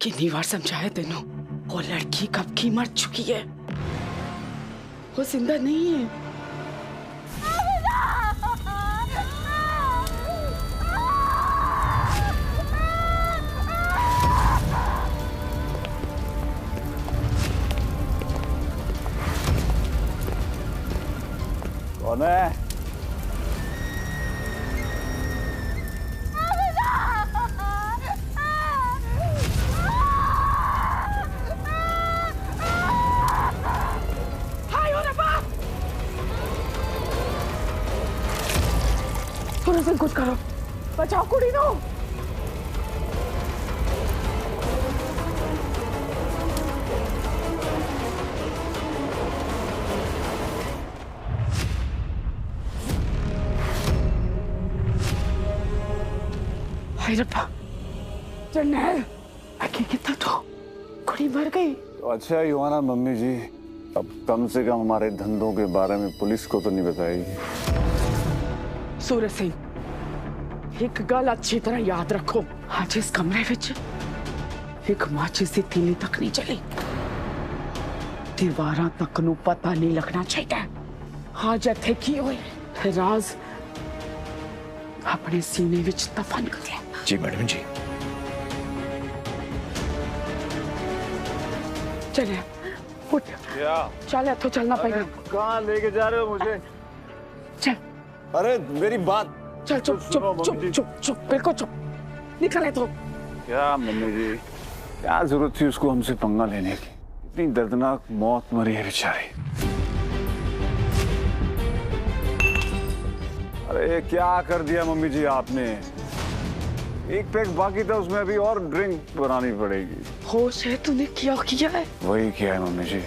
कितनी बार समझाया तेनों, वो लड़की कब की मर चुकी है, वो जिंदा नहीं है। कौन है? कुछ करो, बचाओ कुड़ी नो। हाय रब्बा, जन्नत, आगे कितना तो कुड़ी मर गई। तो अच्छा ही हुआ ना मम्मी जी, अब कम से कम हमारे धंधों के बारे में पुलिस को तो नहीं बताएगी। सूरज सिंह, एक गल अच्छी तरह याद रखो, आज इस कमरे विच एक माचिस दी तीली तक नहीं चली, दीवारां तक नू पता नहीं लगना चाहिए आज इत्थे की होए। राज अपने सीने विच दफन कर ले। जी मैडम जी। चले उठ, क्या? चल इत्थों चलना पड़ेगा। कहाँ लेके जा रहे हो मुझे? चल। अरे मेरी बात। चल चुप चुप चुप चुप चुप, बिल्कुल चुप, निकले तो। क्या मम्मी जी, क्या जरूरत थी उसको हमसे पंगा लेने की? इतनी दर्दनाक मौत मरी है बेचारी। अरे क्या कर दिया मम्मी जी आपने? एक पैक बाकी था, उसमें अभी और ड्रिंक बनानी पड़ेगी। होश है? तूने क्या किया है? वही किया है मम्मी जी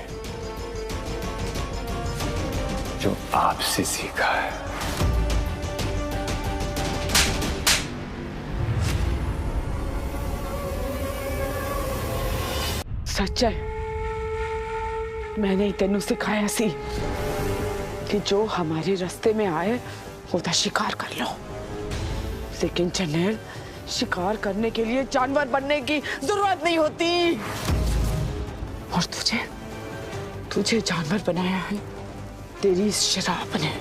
जो आपसे सीखा है। सच है, मैंने ही तेनू सिखाया सी कि जो हमारे रास्ते में आए उसका शिकार कर लो, लेकिन जनेल, शिकार करने के लिए जानवर बनने की जरूरत नहीं होती। और तुझे जानवर बनाया है तेरी शराब ने।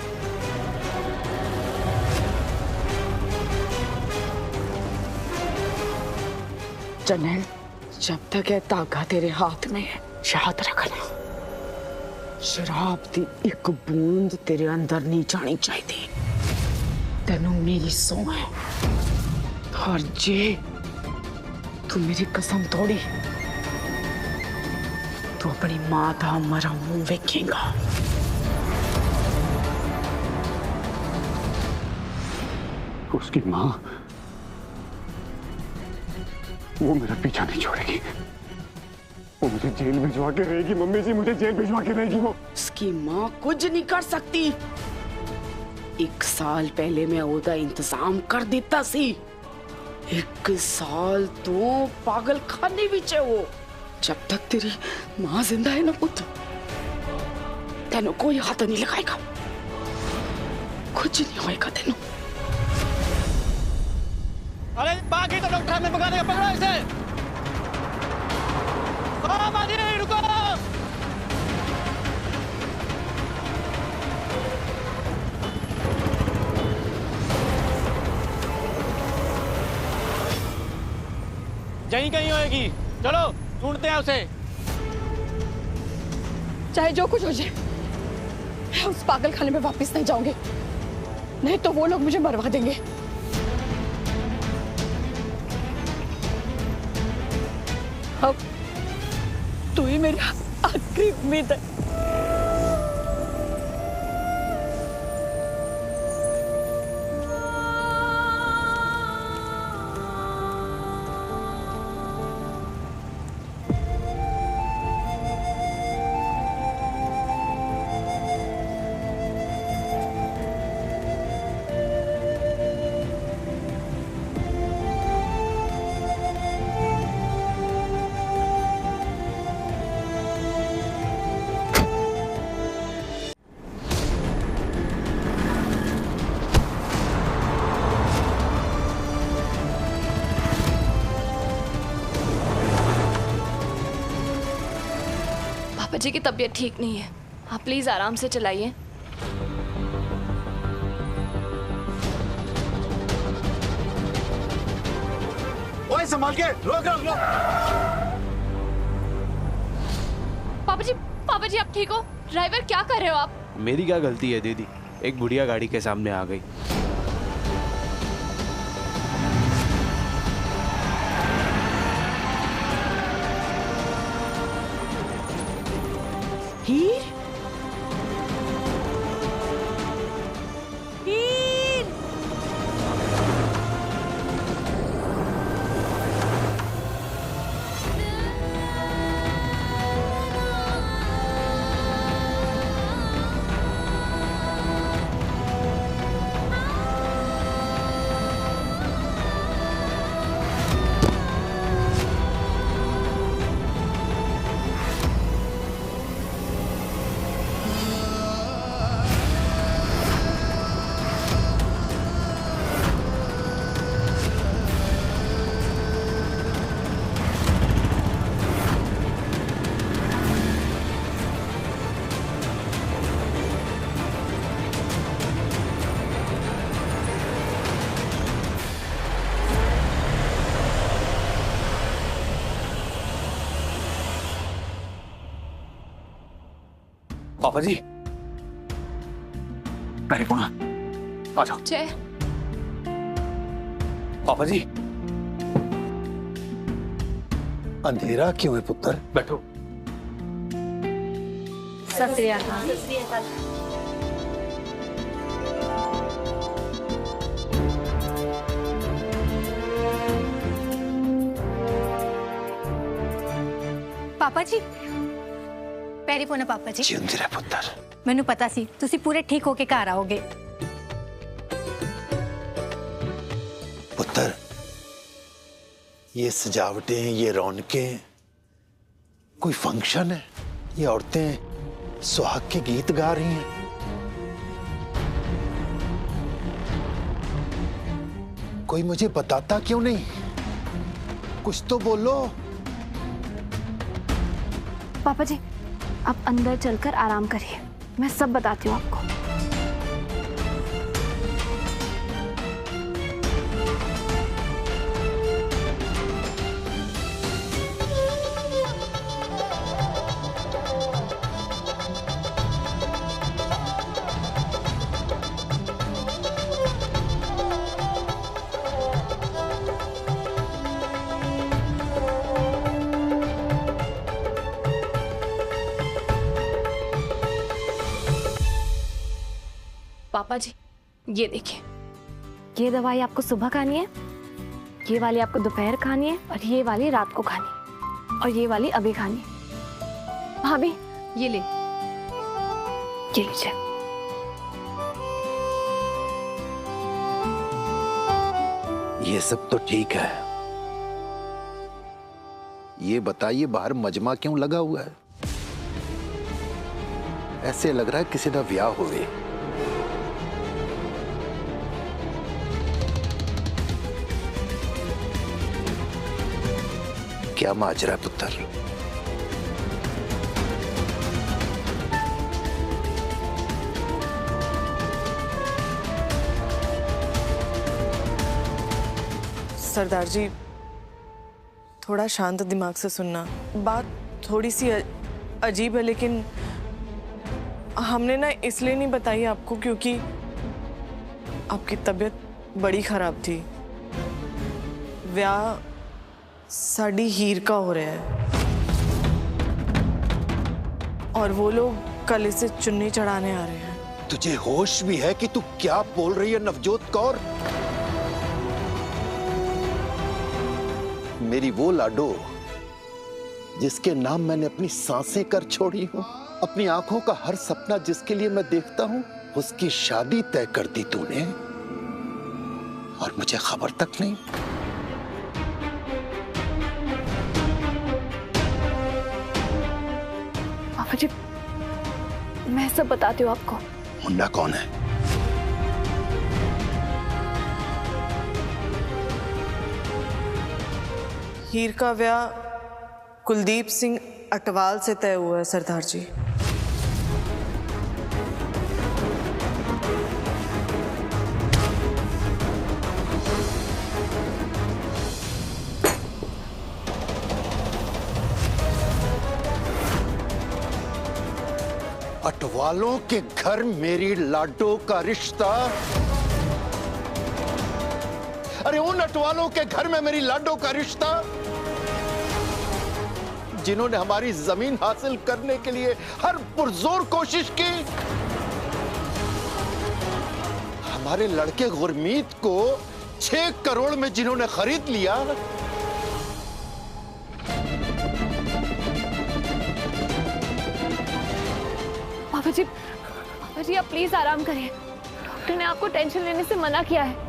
जनेल, जब तक ये तागा तेरे हाथ में है, याद रखना, शराब की एक बूंद तेरे अंदर नहीं जानी चाहिए। तेनू मेरी सौ है, और जे तू मेरी कसम तोड़ी तो अपनी मां का मरा मुंह वेखेगा। उसकी मां, वो मेरा पीछा नहीं छोड़ेगी, वो मुझे जेल भिजवा के रहेगी। मम्मी जी, मुझे जेल भिजवा के रहेगी वो। उसकी मां कुछ नहीं कर सकती। 1 साल पहले मैं ओदा इंतजाम कर देता सी। 1 साल तो पागल खाने विच है वो। जब तक तेरी मां जिंदा है ना पुत्र, तेनों कोई हाथ नहीं लगाएगा, कुछ नहीं होएगा तेनों। अरे बाकी तो डॉक्टर ने पकड़ा, पकड़ो इसे। नहीं, रुको। यहीं कहीं होएगी, चलो ढूंढते हैं उसे। चाहे जो कुछ हो जाए, मैं उस पागल खाने में वापस नहीं जाऊंगी, नहीं तो वो लोग मुझे मरवा देंगे। अब तू ही मेरी आखिरी उम्मीद है। पापा जी की तबीयत ठीक नहीं है, आप प्लीज आराम से चलाइए। ओए संभाल के, रोक रोक रोक। पापा जी आप ठीक हो? ड्राइवर क्या कर रहे हो आप? मेरी क्या गलती है दीदी, एक बुढ़िया गाड़ी के सामने आ गई। हीर, पापा जी, पहले कौन आ जाओ। जय, पापा जी, अंधेरा क्यों है पुत्र? बैठो। सत श्री अकाल। पापा जी पैरी पोना पापा जी। जिंदा रह पुत्र। मैनू पता सी तुसी पूरे ठीक होके घर आओगे। पुत्र, ये सजावटें, ये रौनकें, कोई फंक्शन है? ये औरतें सुहाग के गीत गा रही हैं। कोई मुझे बताता क्यों नहीं? कुछ तो बोलो। पापा जी आप अंदर चलकर आराम करिए, मैं सब बताती हूँ आपको। पापा जी ये देखिए, ये दवाई आपको सुबह खानी है, ये वाली आपको दोपहर खानी है, और ये वाली रात को खानी है, और ये वाली अभी खानी है। भाभी ये ले, ये लीजिए। ये सब तो ठीक है, ये बताइए बाहर मजमा क्यों लगा हुआ है? ऐसे लग रहा है किसी का ब्याह हुए। क्या माजरा है पुत्र? सरदार जी थोड़ा शांत दिमाग से सुनना। बात थोड़ी सी अजीब है, लेकिन हमने ना इसलिए नहीं बताई आपको क्योंकि आपकी तबीयत बड़ी खराब थी। ब्याह साड़ी हीर का हो रहा है और वो लोग कल इसे चुन्नी चढ़ाने आ रहे हैं। तुझे होश भी है कि तू क्या बोल रही है नवजोत कौर? मेरी वो लाडो जिसके नाम मैंने अपनी सांसें कर छोड़ी हूं, अपनी आंखों का हर सपना जिसके लिए मैं देखता हूं, उसकी शादी तय कर दी तूने और मुझे खबर तक नहीं। पापा जी मैं सब बताती हूँ आपको। मुन्ना कौन है? हीर का ब्याह कुलदीप सिंह अटवाल से तय हुआ है सरदार जी। अटवालों के घर मेरी लाडो का रिश्ता। अरे उन अटवालों के घर में मेरी लाडो का रिश्ता जिन्होंने हमारी जमीन हासिल करने के लिए हर पुरजोर कोशिश की। हमारे लड़के गुरमीत को 6 करोड़ में जिन्होंने खरीद लिया। पापा जी आप प्लीज आराम करिए। डॉक्टर ने आपको टेंशन लेने से मना किया है।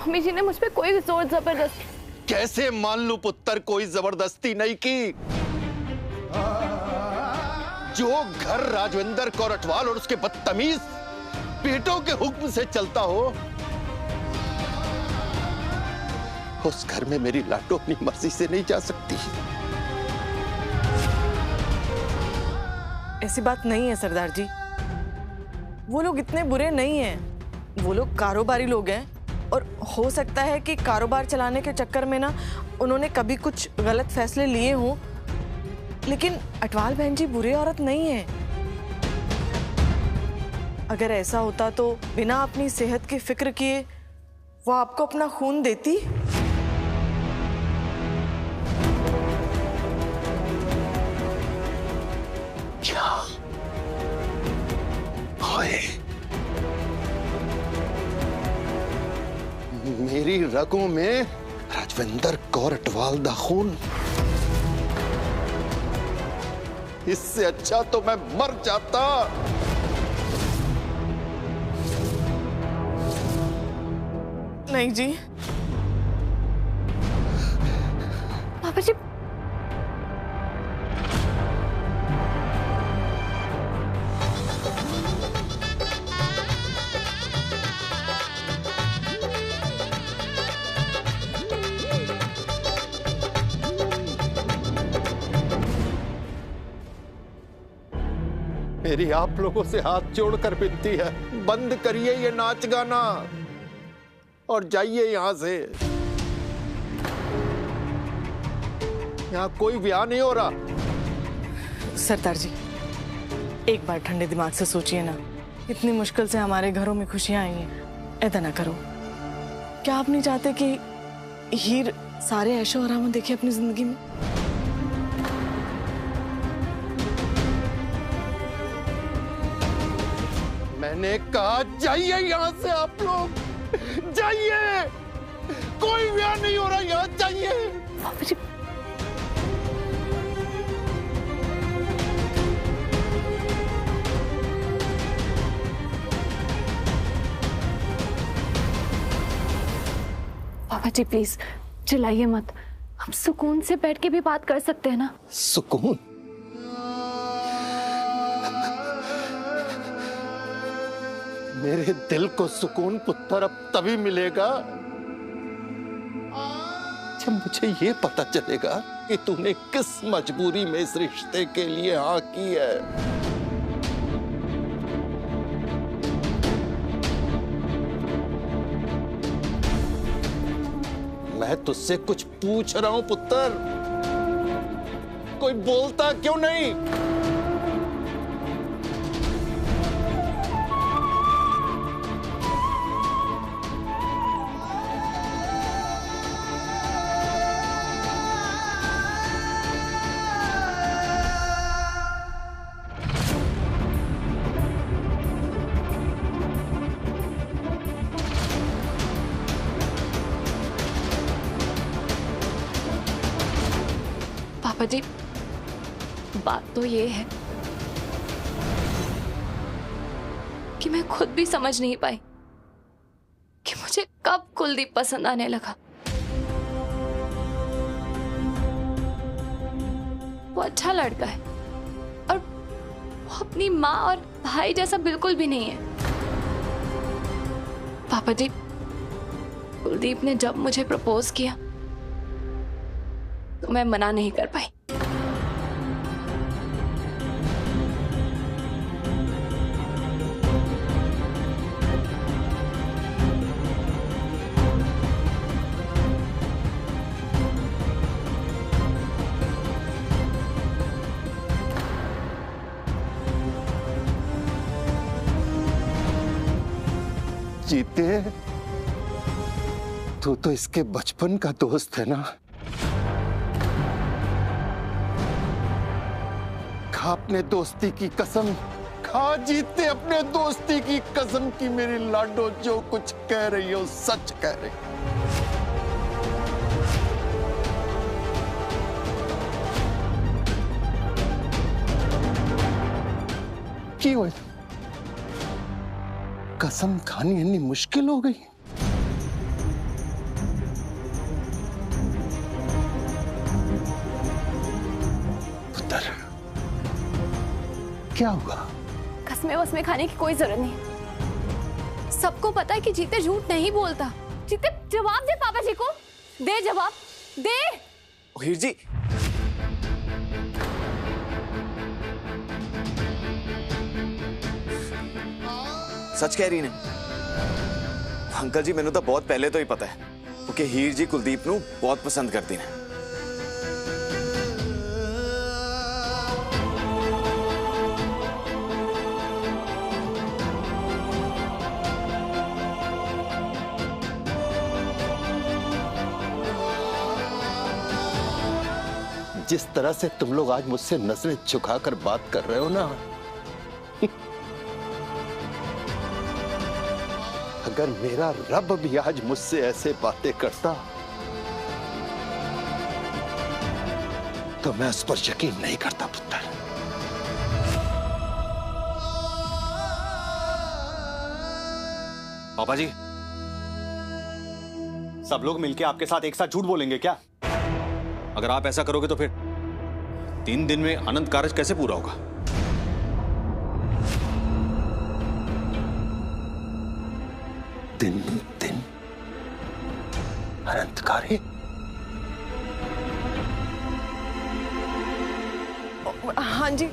मम्मी जी ने मुझ पे कोई जोर जबरदस्ती। कैसे मान लूं पुत्र, कोई जबरदस्ती नहीं की। जो घर राजविंदर कौर अटवाल और उसके बदतमीज बेटों के हुक्म से चलता हो, उस घर में मेरी लाडो अपनी मर्जी से नहीं जा सकती। ऐसी बात नहीं है सरदार जी, वो लोग इतने बुरे नहीं हैं। वो लोग कारोबारी लोग हैं और हो सकता है कि कारोबार चलाने के चक्कर में ना उन्होंने कभी कुछ गलत फैसले लिए हों, लेकिन अटवाल बहन जी बुरी औरत नहीं है। अगर ऐसा होता तो बिना अपनी सेहत की फिक्र किए वो आपको अपना खून देती। क्या हाय, मेरी रगों में राजविंदर कौर अटवाल दा खून। इससे अच्छा तो मैं मर जाता। नहीं जी। पापा जी मेरी आप लोगों से हाथ जोड़कर विनती है, बंद करिए ये नाच गाना और जाइए यहां से। यहां कोई ब्याह नहीं हो रहा। सरदार जी एक बार ठंडे दिमाग से सोचिए ना, इतनी मुश्किल से हमारे घरों में खुशियां आई हैं। ऐसा ना करो। क्या आप नहीं चाहते कि हीर सारे ऐशो आराम देखे अपनी जिंदगी में? मैंने कहा जाइए यहां से, आप लोग जाइए। कोई ब्याह नहीं हो रहा, यहां जाइए। पापा जी पापा जी प्लीज चिल्लाइए मत। हम सुकून से बैठ के भी बात कर सकते हैं ना। सुकून? मेरे दिल को सुकून पुत्र अब तभी मिलेगा जब मुझे ये पता चलेगा कि तूने किस मजबूरी में इस रिश्ते के लिए हाँ की है। मैं तुझसे कुछ पूछ रहा हूं पुत्र, कोई बोलता क्यों नहीं? पापा जी बात तो ये है कि मैं खुद भी समझ नहीं पाई कि मुझे कब कुलदीप पसंद आने लगा। वो अच्छा लड़का है और वो अपनी माँ और भाई जैसा बिल्कुल भी नहीं है। पापा जी कुलदीप ने जब मुझे प्रपोज किया तो मैं मना नहीं कर पाई। जीते, तू तो इसके बचपन का दोस्त है ना। खा अपने दोस्ती की कसम, खा जीते अपने दोस्ती की कसम कि मेरी लाडो जो कुछ कह रही हो सच कह रही। की हो कसम खानी इतनी मुश्किल हो गई? पुत्र, क्या हुआ? कसमें वसमें खाने की कोई जरूरत नहीं। सबको पता है कि जीते झूठ नहीं बोलता। जीते जवाब दे पापा जी को, दे जवाब दे। हीर जी, सच कह रही ने अंकल जी, मैंने तो बहुत पहले तो ही पता है क्योंकि हीर जी कुलदीप नू बहुत पसंद करती ने। जिस तरह से तुम लोग आज मुझसे नजरें झुकाकर बात कर रहे हो ना, अगर मेरा रब भी आज मुझसे ऐसे बातें करता तो मैं उस पर यकीन नहीं करता पुत्र। पापा जी, सब लोग मिलके आपके साथ एक साथ झूठ बोलेंगे क्या? अगर आप ऐसा करोगे तो फिर 3 दिन में अनंत कार्य कैसे पूरा होगा? दिन अनंत कार्य? हाँ जी,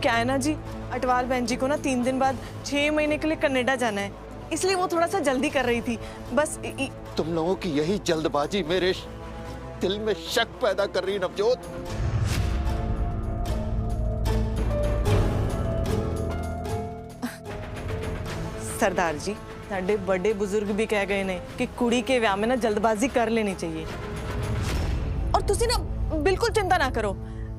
क्या है ना जी, अटवाल बहन जी को ना 3 दिन बाद 6 महीने के लिए कनाडा जाना है, इसलिए वो थोड़ा सा जल्दी कर रही थी बस। तुम लोगों की यही जल्दबाजी मेरे दिल में शक पैदा कर रही नवजोत। सरदार जी, साडे बड़े बुजुर्ग भी कह गए ने कि कुड़ी के व्याह में ना जल्दबाजी कर लेनी चाहिए। और तुसी ना बिल्कुल चिंता ना करो,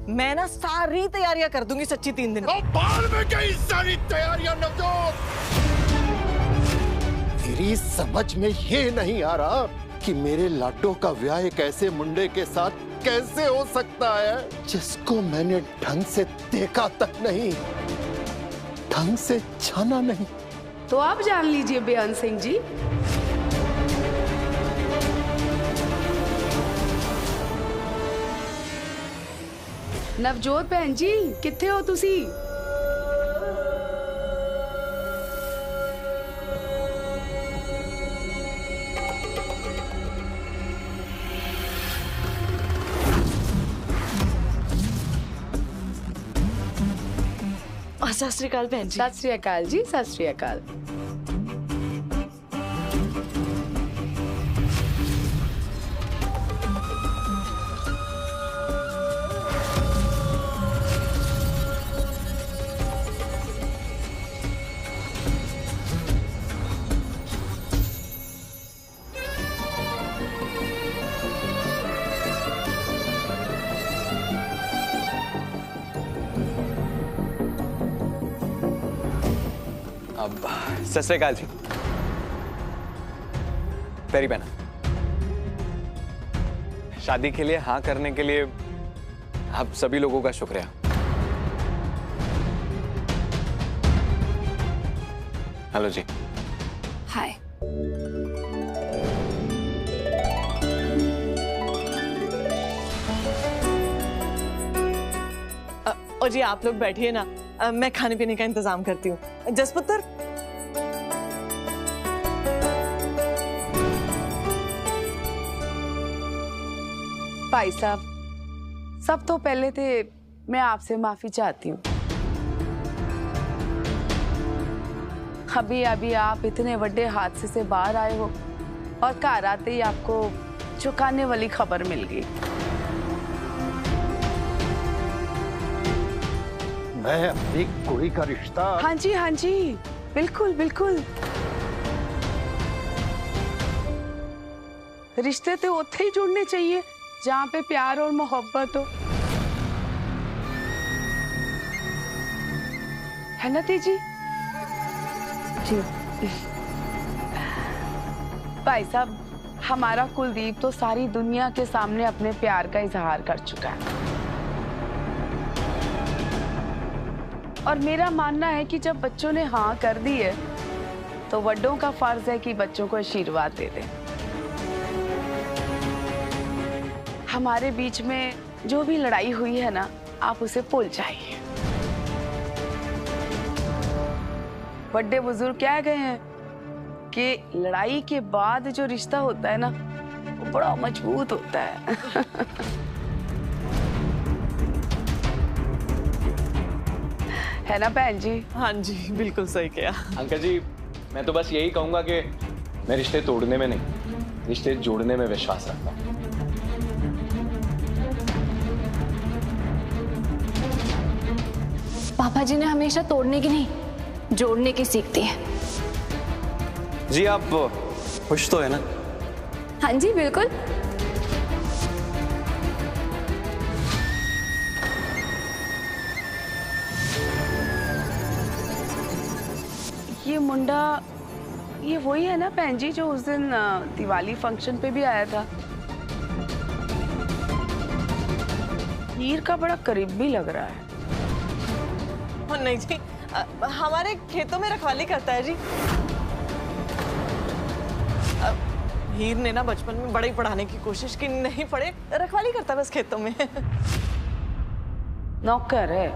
मैं ना सारी तैयारियां कर दूंगी सच्ची 3 दिन। बाल में गई सारी तैयारियां नवजोत। मेरी समझ में ये नहीं आ रहा कि मेरे लाडो का ब्याह एक ऐसे मुंडे के साथ कैसे हो सकता है जिसको मैंने ढंग से देखा तक नहीं, ढंग से जाना नहीं। तो आप जान लीजिए बेअंत सिंह जी। नवजोत बहन जी, कित्थे हो तुसी? सत श्री अकाल बहन जी। सत श्री अकाल जी, सत श्री अकाल। सत श्री अकाल जी। पैरी बहना, शादी के लिए हाँ करने के लिए आप सभी लोगों का शुक्रिया। हेलो जी। हाय। और जी आप लोग बैठिए ना, मैं खाने पीने का इंतजाम करती हूँ। जसपुत्र, भाई साहब, सब तो पहले थे मैं आपसे माफी चाहती हूँ। अभी अभी आप इतने बड़े हादसे से बाहर आए हो और घर आते ही आपको चुकाने वाली खबर मिल गई। मैं अपनी कुड़ी का रिश्ता। हाँ जी, बिल्कुल बिल्कुल। रिश्ते तो उत्थे ही जुड़ने चाहिए जहाँ पे प्यार और मोहब्बत हो, है ना तीजी? जी। भाई साहब, हमारा कुलदीप तो सारी दुनिया के सामने अपने प्यार का इजहार कर चुका है, और मेरा मानना है कि जब बच्चों ने हाँ कर दी है तो बड़ों का फर्ज है कि बच्चों को आशीर्वाद दे दें। हमारे बीच में जो भी लड़ाई हुई है ना, आप उसे भूल जाइए। बड़े बुजुर्ग कह गए हैं कि लड़ाई के बाद जो रिश्ता होता है ना, वो बड़ा मजबूत होता है। है ना बहन जी? हाँ जी, बिल्कुल सही किया। अंकल जी, मैं तो बस यही कहूंगा कि मैं रिश्ते तोड़ने में नहीं, रिश्ते जोड़ने में विश्वास रखता हूँ। पापा जी ने हमेशा तोड़ने की नहीं, जोड़ने की सीख दी है। जी आप खुश तो है ना? हाँ जी बिल्कुल। ये मुंडा, ये वही है ना बहन जी जो उस दिन दिवाली फंक्शन पे भी आया था? हीर का बड़ा करीब भी लग रहा है। नहीं जी, हमारे खेतों में रखवाली करता है जी। हीर ने ना बचपन में बड़ा ही पढ़ाने की कोशिश की, नहीं पढ़े, रखवाली करता है बस खेतों में। नौकर है।